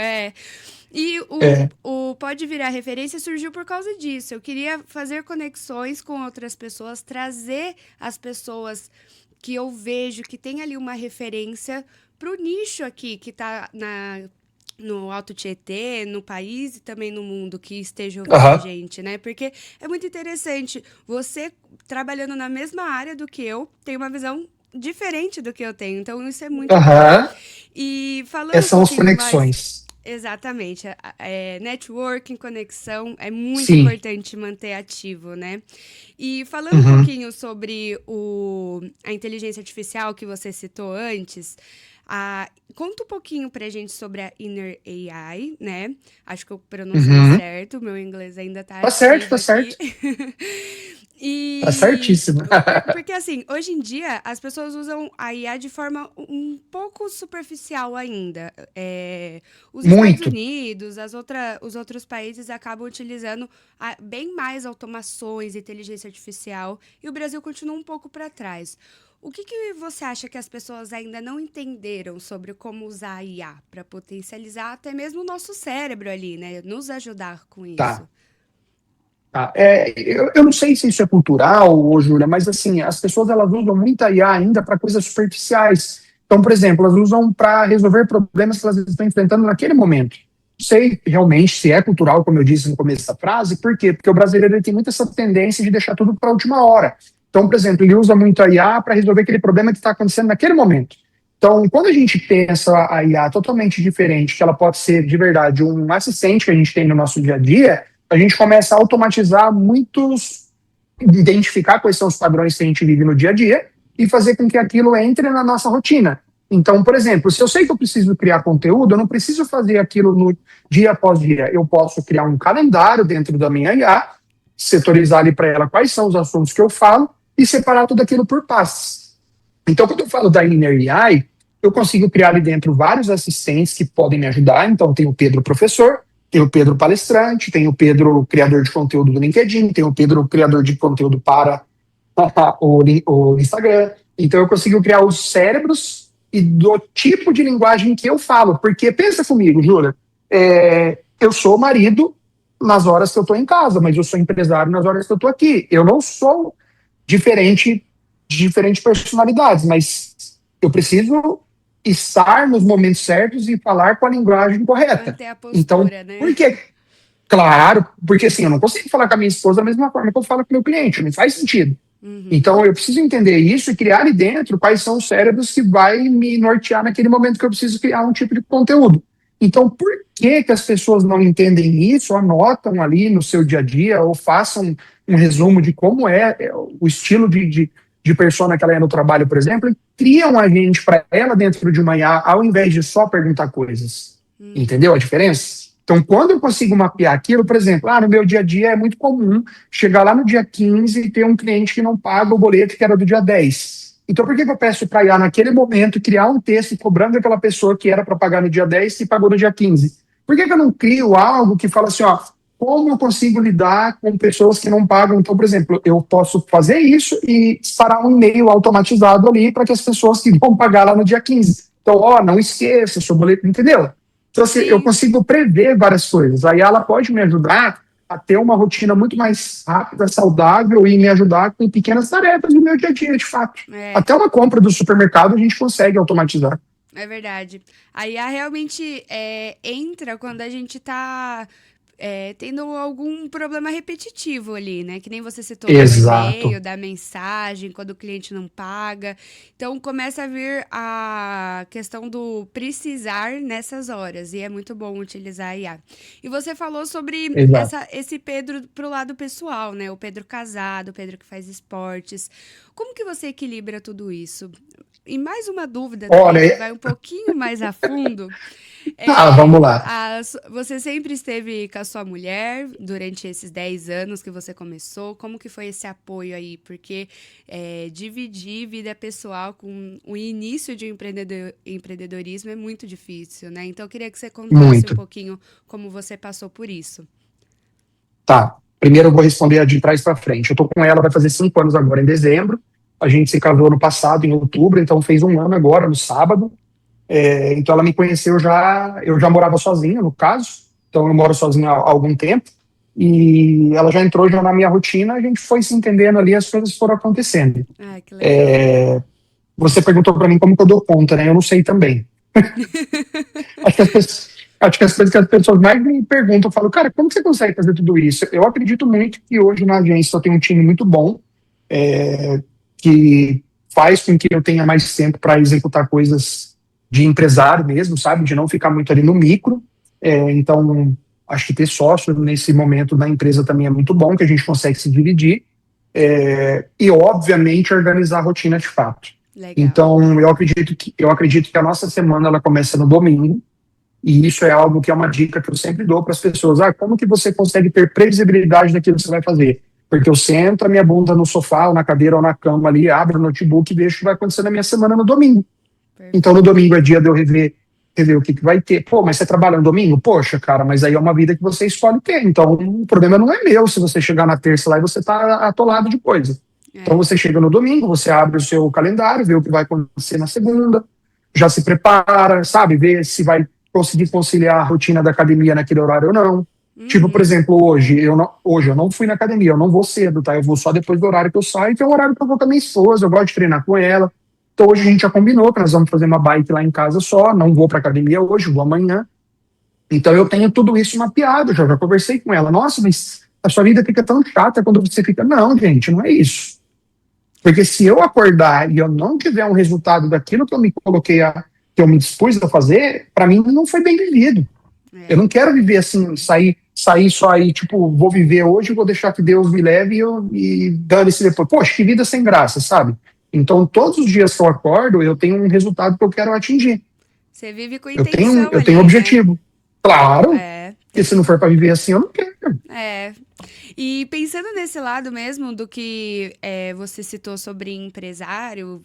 E o Pode Virar Referência surgiu por causa disso. Eu queria fazer conexões com outras pessoas, trazer as pessoas que eu vejo que tem ali uma referência para o nicho aqui que está no Alto Tietê, no país e também no mundo que esteja ouvindo a Aham, gente, né? Porque é muito interessante. Você trabalhando na mesma área do que eu tem uma visão diferente do que eu tenho. Então isso é muito bom. aham. E falando Essas um são as pouquinho mais. conexões. Exatamente. Networking, conexão, é muito Sim. importante manter ativo, né? E falando um Uhum, pouquinho sobre a inteligência artificial que você citou antes, conta um pouquinho pra gente sobre a Inner AI, né? Acho que eu pronunciei uhum. certo, meu inglês ainda tá Tá certo, ativo tá aqui. certo. Tá E certíssimo. porque assim, hoje em dia as pessoas usam a IA de forma um pouco superficial ainda. Os Estados Muito. Unidos, os outros países acabam utilizando bem mais automações, inteligência artificial, e o Brasil continua um pouco para trás. O que você acha que as pessoas ainda não entenderam sobre como usar a IA para potencializar até mesmo o nosso cérebro ali, né? Nos ajudar com isso. Tá. Tá. Eu não sei se isso é cultural, ô, Júlia, mas assim, as pessoas elas usam muita IA ainda para coisas superficiais. Então, por exemplo, elas usam para resolver problemas que elas estão enfrentando naquele momento. Não sei realmente se é cultural, como eu disse no começo da frase, por quê? Porque o brasileiro ele tem muito essa tendência de deixar tudo para a última hora. Então, por exemplo, ele usa muito a IA para resolver aquele problema que está acontecendo naquele momento. Então, quando a gente pensa a IA totalmente diferente, que ela pode ser de verdade um assistente que a gente tem no nosso dia a dia, a gente começa a automatizar muitos, identificar quais são os padrões que a gente vive no dia a dia e fazer com que aquilo entre na nossa rotina. Então, por exemplo, se eu sei que eu preciso criar conteúdo, eu não preciso fazer aquilo no dia após dia. Eu posso criar um calendário dentro da minha IA, setorizar ali para ela quais são os assuntos que eu falo e separar tudo aquilo por pastas. Então, quando eu falo da Inner AI, eu consigo criar ali dentro vários assistentes que podem me ajudar. Então, tem o Pedro professor, tem o Pedro palestrante, tem o Pedro criador de conteúdo do LinkedIn, tem o Pedro criador de conteúdo para o Instagram. Então, eu consigo criar os cérebros e do tipo de linguagem que eu falo. Porque, pensa comigo, Júlia, eu sou marido nas horas que eu estou em casa, mas eu sou empresário nas horas que eu estou aqui. Eu não sou diferente de diferentes personalidades, mas eu preciso estar nos momentos certos e falar com a linguagem correta. Manter a Então, postura, né? por quê? Claro, porque assim, eu não consigo falar com a minha esposa da mesma forma que eu falo com o meu cliente, não faz sentido. Uhum. Então, eu preciso entender isso e criar ali dentro quais são os cérebros que vai me nortear naquele momento que eu preciso criar um tipo de conteúdo. Então, por que que as pessoas não entendem isso, anotam ali no seu dia a dia, ou façam um resumo de como é o estilo de persona que ela é no trabalho, por exemplo, e criam um agente para ela dentro de uma IA, ao invés de só perguntar coisas. Entendeu a Uhum. diferença? Então, quando eu consigo mapear aquilo, por exemplo, no meu dia a dia é muito comum chegar lá no dia 15 e ter um cliente que não paga o boleto que era do dia 10. Então, por que que eu peço para a IA, naquele momento, criar um texto cobrando aquela pessoa que era para pagar no dia 10 e pagou no dia 15? Por que que eu não crio algo que fala assim, ó, como eu consigo lidar com pessoas que não pagam? Então, por exemplo, eu posso fazer isso e disparar um e-mail automatizado ali para que as pessoas que vão pagar lá no dia 15. Então, ó, não esqueça, seu boleto, entendeu? Então, assim, eu Sim, consigo prever várias coisas. Aí ela pode me ajudar a ter uma rotina muito mais rápida, saudável e me ajudar com pequenas tarefas do meu dia a dia, de fato. é. Até uma compra do supermercado a gente consegue automatizar. É verdade. A IA realmente entra quando a gente tá tendo algum problema repetitivo ali, né? Que nem você citou do e-mail, Exato. da mensagem, quando o cliente não paga. Então começa a vir a questão do precisar nessas horas, e é muito bom utilizar a IA. E você falou sobre Exato. esse Pedro pro lado pessoal, né? O Pedro casado, o Pedro que faz esportes. Como que você equilibra tudo isso? E mais uma dúvida também, que Olha, vai um pouquinho mais a fundo. vamos lá. Você sempre esteve com a sua mulher durante esses 10 anos que você começou? Como que foi esse apoio aí? Porque dividir vida pessoal com o início de um empreendedorismo é muito difícil, né? Então, eu queria que você contasse um Muito. pouquinho como você passou por isso. Tá. Primeiro eu vou responder a de trás para frente. Eu tô com ela, vai fazer 5 anos agora em dezembro. A gente se casou no passado, em outubro, então fez um ano agora, no sábado. Então ela me conheceu já, eu já morava sozinho, no caso, então eu moro sozinho há algum tempo, e ela já entrou já na minha rotina, a gente foi se entendendo ali, as coisas foram acontecendo. Ah, que legal. você perguntou para mim como que eu dou conta, né? Eu não sei também. Acho que as coisas que as pessoas mais me perguntam, eu falo, cara, como que você consegue fazer tudo isso? Eu acredito muito que hoje na agência eu tenho um time muito bom, que faz com que eu tenha mais tempo para executar coisas de empresário mesmo, sabe? De não ficar muito ali no micro. Então, acho que ter sócio nesse momento na empresa também é muito bom, que a gente consegue se dividir. E, obviamente, organizar a rotina de fato. Legal. Então, eu acredito que a nossa semana ela começa no domingo, e isso é algo que é uma dica que eu sempre dou para as pessoas. Como que você consegue ter previsibilidade daquilo que você vai fazer? Porque eu sento a minha bunda no sofá, ou na cadeira, ou na cama ali, abro o notebook e vejo o que vai acontecer na minha semana no domingo. Perfeito. Então, no domingo é dia de eu rever o que vai ter. Pô, mas você trabalha no domingo? Poxa, cara, mas aí é uma vida que você escolhe ter. Então, o problema não é meu se você chegar na terça lá e você tá atolado de coisa. Então, você chega no domingo, você abre o seu calendário, vê o que vai acontecer na segunda, já se prepara, sabe? Vê se vai conseguir conciliar a rotina da academia naquele horário ou não. Tipo, por exemplo, hoje eu não fui na academia, eu não vou cedo, tá? Eu vou só depois do horário que eu saio, que é o horário que eu vou com a minha esposa, eu gosto de treinar com ela. Então hoje a gente já combinou que nós vamos fazer uma bike lá em casa só, não vou pra academia hoje, vou amanhã. Então eu tenho tudo isso mapeado, já conversei com ela. Nossa, mas a sua vida fica tão chata quando você fica... Não, gente, não é isso. Porque se eu acordar e eu não tiver um resultado daquilo que eu me coloquei que eu me dispus a fazer, para mim não foi bem vivido. Eu não quero viver assim, sair só aí, tipo, vou viver hoje, vou deixar que Deus me leve e dane-se depois. Poxa, que vida sem graça, sabe? Então, todos os dias que eu acordo, eu tenho um resultado que eu quero atingir. Você vive com intenção. Eu tenho objetivo. Né? Claro. Porque se não for para viver assim, eu não quero. E pensando nesse lado mesmo do que você citou sobre empresário,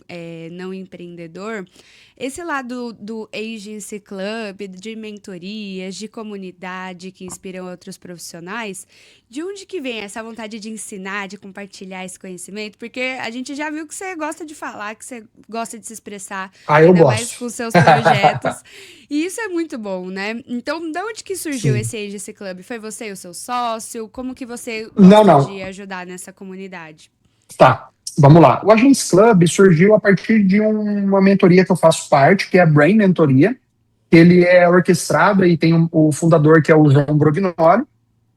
não empreendedor, esse lado do Agency Club, de mentorias, de comunidade que inspiram outros profissionais, de onde que vem essa vontade de ensinar, de compartilhar esse conhecimento? Porque a gente já viu que você gosta de falar, que você gosta de se expressar, ainda mais com seus projetos. E isso é muito bom, né? Então, de onde que surgiu esse Agency Club? Foi você e o seu sócio? Como que você gosta de ajudar nessa comunidade? Tá. Vamos lá. O Agents Club surgiu a partir de uma mentoria que eu faço parte, que é a Brain Mentoria. Ele é orquestrado e tem o fundador, que é o João Brognoli.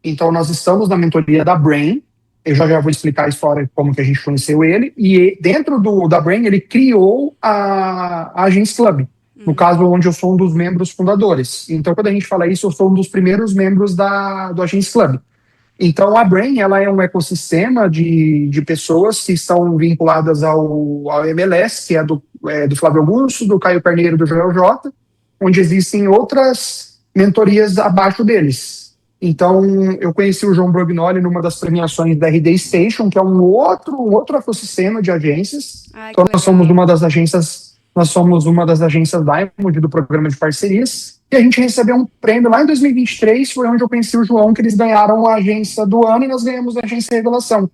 Então, nós estamos na mentoria da Brain. Eu já vou explicar a história, como que a gente conheceu ele. E dentro da Brain, ele criou a Agents Club. No caso, onde eu sou um dos membros fundadores. Então, quando a gente fala isso, eu sou um dos primeiros membros do Agents Club. Então, a Brain, ela é um ecossistema de pessoas que estão vinculadas ao MLS, que é do Flávio Augusto, do Caio Carneiro, do Joel J, onde existem outras mentorias abaixo deles. Então, eu conheci o João Brognoli numa das premiações da RD Station, que é um outro ecossistema de agências. Então, nós somos uma das agências Diamond do programa de parcerias. E a gente recebeu um prêmio lá em 2023, foi onde eu conheci o João, que eles ganharam a agência do ano e nós ganhamos a agência Revelação.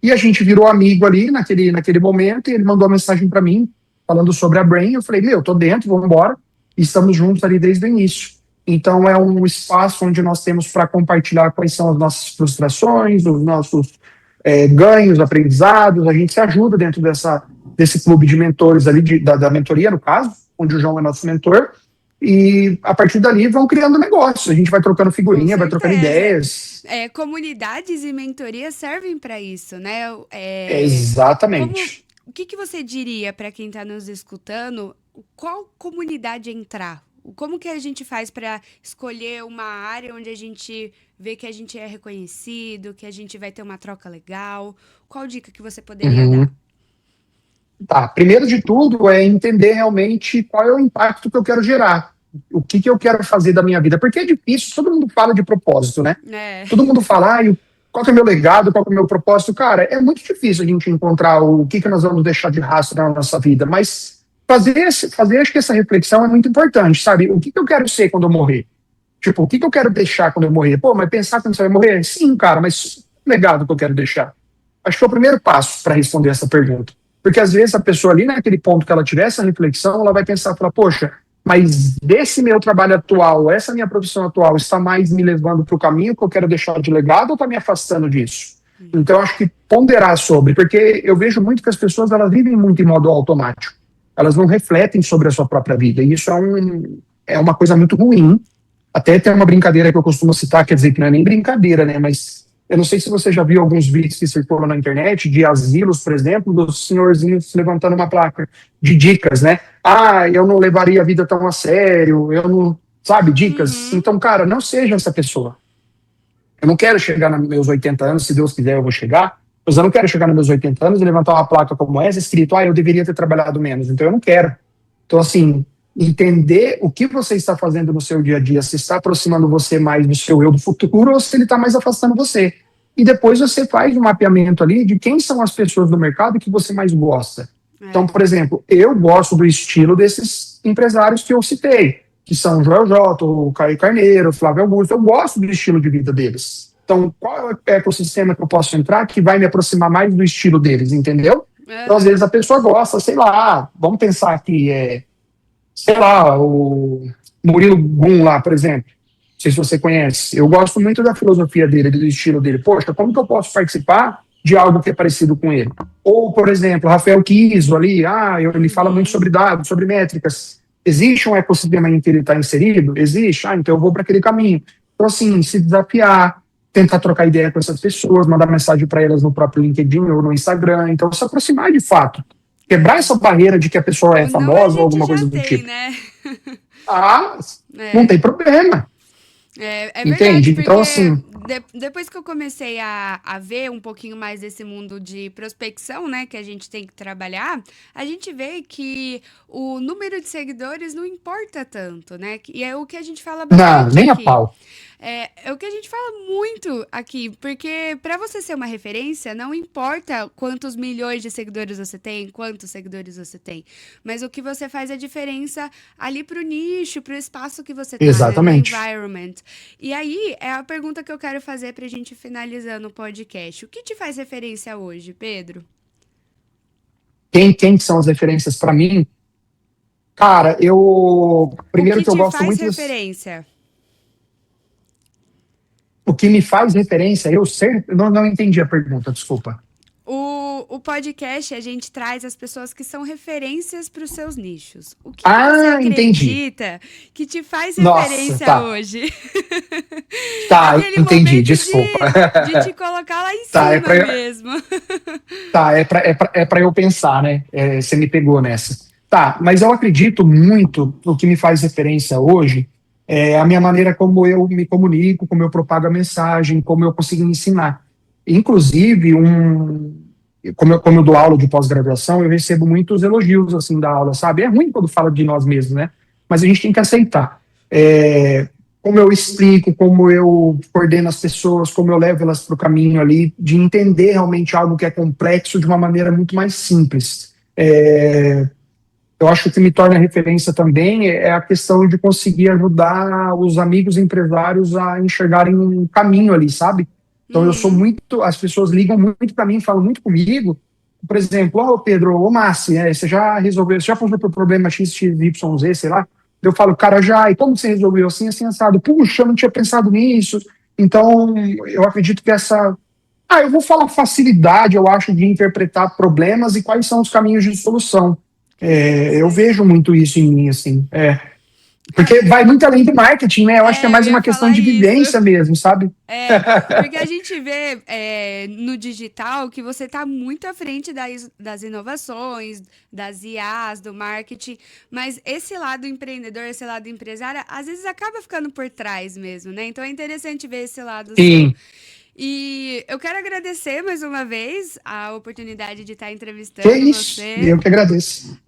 E a gente virou amigo ali naquele momento, e ele mandou uma mensagem para mim, falando sobre a Brain. Eu falei, tô dentro, vamos embora. E estamos juntos ali desde o início. Então é um espaço onde nós temos para compartilhar quais são as nossas frustrações, os nossos ganhos, aprendizados. A gente se ajuda dentro desse clube de mentores ali, da mentoria, no caso, onde o João é nosso mentor. E a partir dali vão criando negócios. A gente vai trocando figurinha, vai trocando ideias. Comunidades e mentorias servem para isso, né? Exatamente. O que você diria para quem está nos escutando? Qual comunidade entrar? Como que a gente faz para escolher uma área onde a gente vê que a gente é reconhecido, que a gente vai ter uma troca legal? Qual dica que você poderia dar? Tá, primeiro de tudo é entender realmente qual é o impacto que eu quero gerar. O que eu quero fazer da minha vida. Porque é difícil, todo mundo fala de propósito, né? Todo mundo fala, qual que é o meu legado, qual que é o meu propósito. Cara, é muito difícil a gente encontrar o que nós vamos deixar de rastro na nossa vida. Mas fazer acho que essa reflexão é muito importante, sabe? O que eu quero ser quando eu morrer? Tipo, o que eu quero deixar quando eu morrer? Pô, mas pensar quando você vai morrer? Sim, cara, mas o legado que eu quero deixar? Acho que é o primeiro passo para responder essa pergunta. Porque às vezes a pessoa ali naquele ponto que ela tiver essa reflexão, ela vai pensar, poxa, mas desse meu trabalho atual, essa minha profissão atual está mais me levando para o caminho que eu quero deixar de legado ou está me afastando disso? Então, acho que ponderar sobre, porque eu vejo muito que as pessoas elas vivem muito em modo automático. elas não refletem sobre a sua própria vida. E isso é uma coisa muito ruim. Até tem uma brincadeira que eu costumo citar, quer dizer, que não é nem brincadeira, né? Mas eu não sei se você já viu alguns vídeos que circulam na internet de asilos, por exemplo, dos senhorzinhos levantando uma placa de dicas, né? Ah, eu não levaria a vida tão a sério, eu não. Sabe, dicas. Uhum. Então, cara, não seja essa pessoa. Eu não quero chegar nos meus 80 anos, se Deus quiser eu vou chegar, mas eu não quero chegar nos meus 80 anos e levantar uma placa como essa, escrito, eu deveria ter trabalhado menos. Então eu não quero. Então, assim, entender o que você está fazendo no seu dia a dia, se está aproximando você mais do seu eu do futuro ou se ele está mais afastando você. E depois você faz um mapeamento ali de quem são as pessoas do mercado que você mais gosta. Então, É. por exemplo, eu gosto do estilo desses empresários que eu citei, que são o Joel J, o Caio Carneiro, o Flávio Augusto. Eu gosto do estilo de vida deles. Então, qual é o ecossistema que eu posso entrar que vai me aproximar mais do estilo deles, entendeu? Então, às Aham. vezes a pessoa gosta, sei lá, vamos pensar que sei lá, o Murilo Gun lá, por exemplo. Não sei se você conhece. Eu gosto muito da filosofia dele, do estilo dele. Poxa, como que eu posso participar de algo que é parecido com ele? Ou, por exemplo, Rafael Kiso ali, ele fala muito Uhum. sobre dados, sobre métricas. Existe um ecossistema em que ele está inserido? Existe? Então eu vou para aquele caminho. Então, assim, se desafiar, tentar trocar ideia com essas pessoas, mandar mensagem para elas no próprio LinkedIn ou no Instagram. Então, se aproximar de fato. Quebrar É. essa barreira de que a pessoa é O não a famosa ou gente alguma já coisa do tem, tipo. né? Ah, não É. tem problema, É verdade, entende? Então, porque assim, depois que eu comecei a ver um pouquinho mais desse mundo de prospecção, né, que a gente tem que trabalhar, a gente vê que o número de seguidores não importa tanto, né? E é o que a gente fala não, bastante nem a aqui. pau. É o que a gente fala muito aqui, porque para você ser uma referência, não importa quantos milhões de seguidores você tem, quantos seguidores você tem, mas o que você faz a diferença ali pro nicho, pro espaço que você tá, né, no Exatamente. environment. E aí é a pergunta que eu quero fazer pra gente finalizando o podcast. O que te faz referência hoje, Pedro? Quem são as referências para mim? Cara, O primeiro que que eu te gosto faz muito referência? o que me faz referência, eu ser, não entendi a pergunta, desculpa. O podcast, a gente traz as pessoas que são referências para os seus nichos. O que você Ah, entendi. acredita que te faz Nossa, referência tá. hoje? Tá, Aquele entendi, momento desculpa. de te colocar lá em Tá, cima mesmo. é pra eu pensar, né? Você me pegou nessa. Tá, mas eu acredito muito no que me faz referência hoje a minha maneira como eu me comunico, como eu propago a mensagem, como eu consigo ensinar. Inclusive, como eu dou aula de pós-graduação, eu recebo muitos elogios assim da aula, sabe? É ruim quando fala de nós mesmos, né? Mas a gente tem que aceitar. É, como eu explico, como eu coordeno as pessoas, como eu levo elas para o caminho ali, de entender realmente algo que é complexo de uma maneira muito mais simples. Eu acho que o que me torna referência também é a questão de conseguir ajudar os amigos empresários a enxergarem um caminho ali, sabe? Então eu sou Uhum. muito, as pessoas ligam muito para mim, falam muito comigo. Por exemplo, Pedro, Márcio, você já resolveu, você já passou por problema X, X, Y, Z, sei lá? Eu falo, cara, já, e como você resolveu assim, assim, assado? Puxa, eu não tinha pensado nisso. Então, eu acredito que eu vou falar facilidade, eu acho, de interpretar problemas e quais são os caminhos de solução. Eu Sei. vejo muito isso em mim, assim. É, Porque vai porque muito além do marketing, né? Eu acho que é eu mais ia uma questão falar de isso. vivência mesmo, sabe? Porque a gente vê no digital que você está muito à frente das inovações, das IAs, do marketing, mas esse lado empreendedor, esse lado empresário, às vezes acaba ficando por trás mesmo, né? Então é interessante ver esse lado seu. Sim. E eu quero agradecer mais uma vez a oportunidade de estar Que entrevistando isso. você. Eu que agradeço.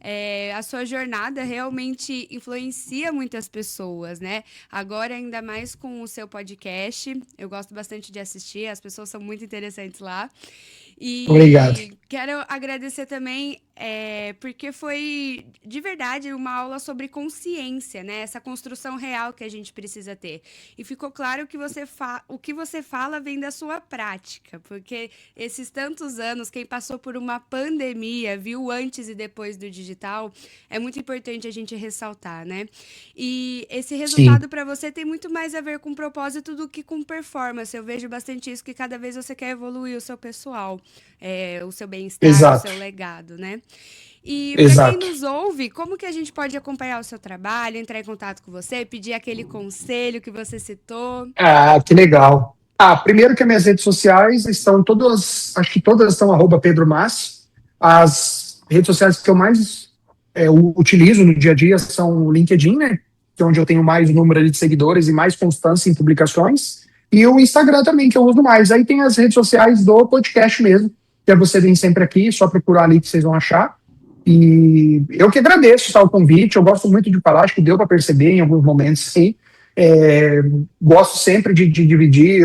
A sua jornada realmente influencia muitas pessoas, né? Agora, ainda mais com o seu podcast, eu gosto bastante de assistir, as pessoas são muito interessantes lá. Obrigado. E quero agradecer também, porque foi de verdade uma aula sobre consciência, né? Essa construção real que a gente precisa ter. E ficou claro que o que você fala vem da sua prática, porque esses tantos anos, quem passou por uma pandemia, viu o antes e depois do digital, é muito importante a gente ressaltar, né? E esse Sim, resultado para você tem muito mais a ver com propósito do que com performance. Eu vejo bastante isso, que cada vez você quer evoluir o seu pessoal, o seu bem-estar, o exato. seu legado, né? E para quem Exato. nos ouve, como que a gente pode acompanhar o seu trabalho, entrar em contato com você, pedir aquele conselho que você citou? Ah, que legal. Primeiro que as minhas redes sociais estão todas, acho que todas estão Pedro Mas. As redes sociais que eu mais utilizo no dia a dia são o LinkedIn, né? Que é onde eu tenho mais número ali de seguidores e mais constância em publicações. E o Instagram também, que eu uso mais. Aí tem as redes sociais do podcast mesmo, que é Você Vem Sempre Aqui, só procurar ali que vocês vão achar. E eu que agradeço, tá, o convite, eu gosto muito de falar, acho que deu para perceber em alguns momentos, sim. É, Gosto sempre de dividir,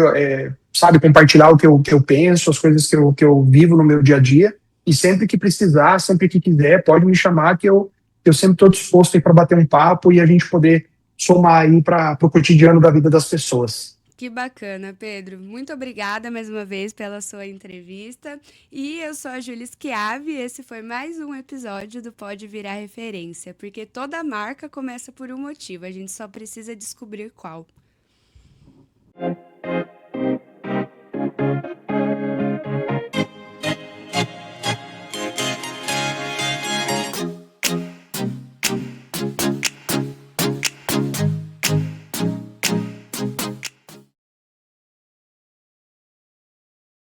sabe, compartilhar o que eu penso, as coisas que eu vivo no meu dia a dia. E sempre que precisar, sempre que quiser, pode me chamar que eu sempre estou disposto para bater um papo e a gente poder somar aí para o cotidiano da vida das pessoas. Que bacana, Pedro. Muito obrigada mais uma vez pela sua entrevista. E eu sou a Júlia Schiavi e esse foi mais um episódio do Pode Virar Referência, porque toda marca começa por um motivo, a gente só precisa descobrir qual.